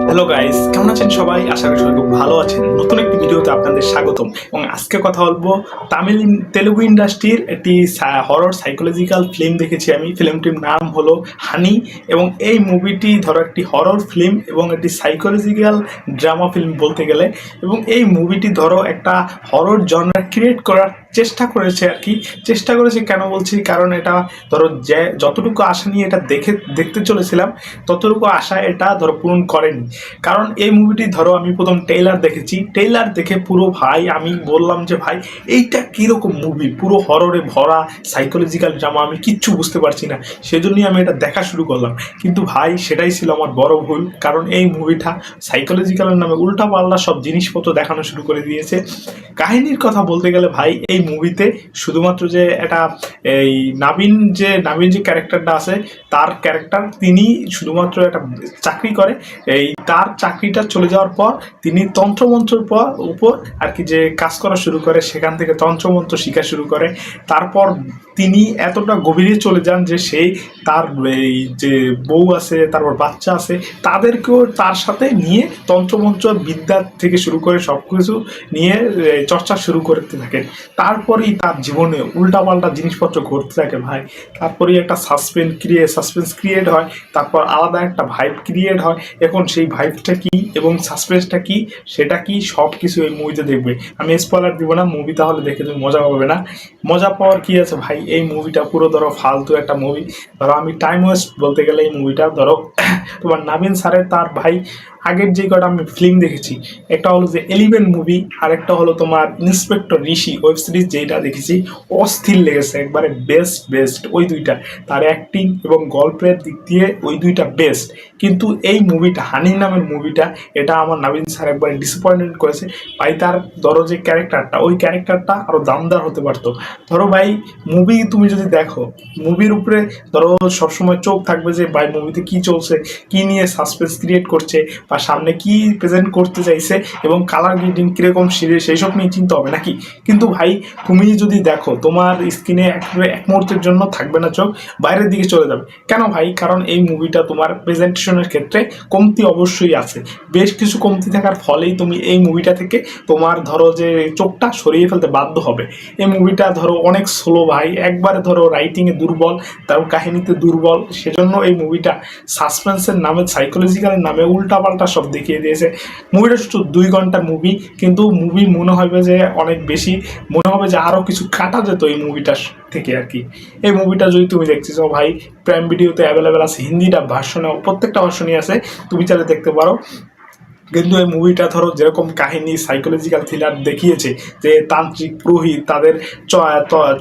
Hello guys, কেমন আছেন সবাই? আশা করি সবাই খুব ভালো আছেন। নতুন একটি ভিডিওতে আপনাদের স্বাগতম। এবং আজকে কথা বলবো তেলুগু ইন্ডাস্ট্রির একটি হরর সাইকোলজিক্যাল ফিল্ম দেখেছি আমি। ফিল্মটির নাম হলো হানি। এবং এই মুভিটি ধরো একটি হরর ফিল্ম এবং একটি সাইকোলজিক্যাল ড্রামা ফিল্ম বলতে গেলে। এবং এই মুভিটি ধরো একটা হরর জনরা ক্রিয়েট করার চেষ্টা করেছে আর কি। চেষ্টা করেছে কেন বলছি, কারণ এটা ধরো যে যতটুকু আশা নিয়ে এটা দেখতে চলেছিলাম ততটুকু আশা এটা ধরো পূরণ করেনি। কারণ এই মুভিটি ধরো আমি প্রথম ট্রেইলার দেখেছি, ট্রেইলার দেখে পুরো ভাই আমি বললাম যে ভাই এইটা কীরকম মুভি, পুরো হররে ভরা সাইকোলজিক্যাল ড্রামা, আমি কিচ্ছু বুঝতে পারছি না। সেজন্যই আমি এটা দেখা শুরু করলাম। কিন্তু ভাই সেটাই ছিল আমার বড় ভুল, কারণ এই মুভিটা সাইকোলজিক্যালের নামে উল্টাপাল্টা সব জিনিসপত্র দেখানো শুরু করে দিয়েছে। কাহিনীর কথা বলতে গেলে ভাই এই মুভিতে শুধুমাত্র যে এটা এই নাবিন যে ক্যারেক্টারটা আছে তার ক্যারেক্টার, তিনি শুধুমাত্র একটা চাকরি করে। এই তার চাকরিটা চলে যাওয়ার পর তিনি তন্ত্রমন্ত্রের উপর আর কি যে কাজ করা শুরু করে, সেখান থেকে তন্ত্রমন্ত্র শেখা শুরু করে। তারপর তিনি এতটা গভীরে চলে যান যে সেই তার এই যে বউ আছে, তারপর বাচ্চা আছে, তাদেরকেও তার সাথে নিয়ে তন্ত্রমন্ত্র বিদ্যা থেকে শুরু করে সব কিছু নিয়ে চর্চা শুরু করতে থাকেন। তারপরেই তার জীবনে উল্টাপাল্টা জিনিসপত্র ঘটতে থাকে ভাই। তারপরেই একটা সাসপেন্স ক্রিয়েট হয়, তারপর আলাদা একটা ভাইব ক্রিয়েট হয়। এখন সেই ভাইবটা কি এবং সাসপেন্সটা কি সেটা কি সব কিছু এই মুভিতে দেখবে। আমি স্পয়লার দিব না, মুভি তাহলে দেখে তুমি মজা পাবে না। মজা পাওয়ার কি আছে ভাই, এই মুভিটা পুরো ধরো ফালতু একটা মুভি। ধরো আমি টাইম ওয়েস্ট বলতে গেলে এই মুভিটা ধরো তোমার নাবিন স্যারের তার ভাই আগের যে কটা আমি ফিল্ম দেখেছি, একটা হলো যে এলিভেন মুভি, আর একটা হলো তোমার ইন্সপেক্টর ঋষি ওয়েব সিরিজ, যেটা দেখেছি অস্থির লেগেছে, একবারে বেস্ট ওই দুইটা। তার অ্যাক্টিং এবং গল্পের দিক দিয়ে ওই দুইটা বেস্ট। কিন্তু এই মুভিটা হানি নামের মুভিটা, এটা আমার নবীন স্যার একবারে ডিসঅ্যাপয়েন্টেড করেছে ভাই। তার ধরো যে ক্যারেক্টারটা, ওই ক্যারেক্টারটা আরও দামদার হতে পারতো। ধরো ভাই মুভি তুমি যদি দেখো, মুভির উপরে ধরো সবসময় চোখ থাকবে যে ভাই মুভিতে কী চলছে, কী নিয়ে সাসপেন্স ক্রিয়েট করছে, বা সামনে কি প্রেজেন্ট করতে চাইছে এবং কালার গ্রেডিং কীরকম সেই সব নিয়ে চিন্তা হবে নাকি। কিন্তু ভাই তুমি যদি দেখো তোমার স্ক্রিনে এক মুহূর্তের জন্য থাকবে না চোখ, বাইরের দিকে চলে যাবে। কেন ভাই? কারণ এই মুভিটা তোমার প্রেজেন্টেশনের ক্ষেত্রে কমতি অবশ্যই আছে। বেশ কিছু কমতি থাকার ফলেই তুমি এই মুভিটা থেকে তোমার ধরো যে চোখটা সরিয়ে ফেলতে বাধ্য হবে। এই মুভিটা ধরো অনেক স্লো ভাই, একবারে ধরো রাইটিংয়ে দুর্বল, তার কাহিনীতে দুর্বল। সেজন্য এই মুভিটা সাসপেন্সের নামে, সাইকোলজিক্যালের নামে উল্টাপাল্টা সব দেখিয়ে দিয়েছে। মুভিটা শুধু 2 ঘন্টার মুভি, কিন্তু মুভি মনে হবে যে অনেক বেশি, মনে হবে যে আরও কিছু কাটা যেত এই মুভিটার থেকে আর কি। এই মুভিটা যদি তুমি দেখতেছো ভাই, প্রাইম ভিডিওতে অ্যাভেলেবেল আছে, হিন্দিটা ভার্সনে, প্রত্যেকটা ভার্সনই আছে, তুমি চাইলে দেখতে পারো। কিন্তু এই মুভিটা ধরো যেরকম কাহিনী সাইকোলজিক্যাল থ্রিলার দেখিয়েছে, যে তান্ত্রিক পুরোহিত তাদের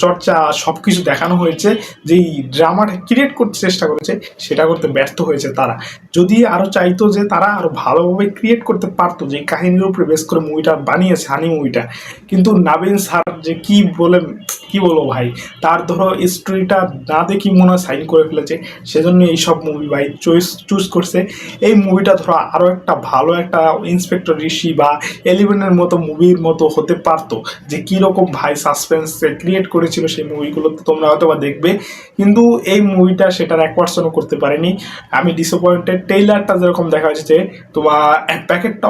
চর্চা সব কিছু দেখানো হয়েছে, যেই ড্রামাটা ক্রিয়েট করতে চেষ্টা করেছে সেটা করতে ব্যর্থ হয়েছে তারা। যদি আরও চাইতো যে তারা আরও ভালোভাবে ক্রিয়েট করতে পারতো, যে কাহিনীর উপরে বেস করে মুভিটা বানিয়েছে হানি মুভিটা। কিন্তু নাবিন স্যার যে কি বলবো ভাই, তার ধরো স্টোরিটা না দেখি মনে হয় সাইন করে ফেলেছে, সেজন্য এইসব মুভি ভাই চুজ করছে। এই মুভিটা ধরো আরও একটা ভালো একটা ইন্সপেক্টর ঋষি বা এলিভেনের মতো মুভির মতো হতে পারতো, যে কীরকম ভাই সাসপেন্স ক্রিয়েট করেছিল সেই মুভিগুলো তো তোমরা হয়তো বা দেখবে। কিন্তু এই মুভিটা সেটার 1%ও করতে পারেনি। আমি ডিসঅ্যাপয়েন্টেড। ট্রেইলারটা যেরকম দেখা হয়েছে যে তোমার প্যাকেটটা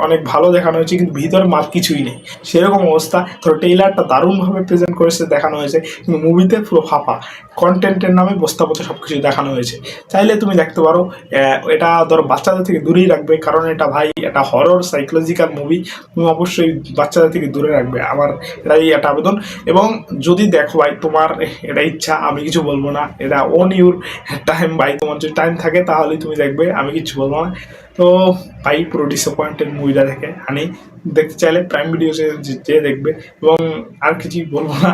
অনেক ভালো দেখানো হয়েছে, কিন্তু ভিতরে মাল কিছুই নেই, সেরকম অবস্থা। ধরো ট্রেইলারটা দারুণভাবে প্রেজেন্ট করেছে, দেখানো হয়েছে, কিন্তু মুভিতে পুরো ফাঁপা, কন্টেন্টের নামে বস্তাপচা সব কিছু দেখানো হয়েছে। চাইলে তুমি দেখতে পারো। এটা ধরো বাচ্চাদের থেকে দূরেই রাখবে, কারণ এটা ভাই একটা হরর সাইকোলজিক্যাল মুভি, তুমি অবশ্যই বাচ্চাদের থেকে দূরে রাখবে, আমার এটাই একটা আবেদন। এবং যদি দেখো ভাই তোমার এটা ইচ্ছা, আমি কিছু বলবো না, এটা অন ইউর টাইম ভাই, তোমার যদি টাইম থাকে তাহলেই তুমি দেখবে, আমি কিছু বলবো না। তো ভাই পুরো ডিসঅ্যাপয়েন্টেড মুভিটা দেখে হানি। দেখতে চাইলে প্রাইম ভিডিও যে দেখবে। এবং আর কিছুই বলবো না,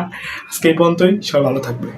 আজকে এই পর্যন্তই। সবাই ভালো থাকবে।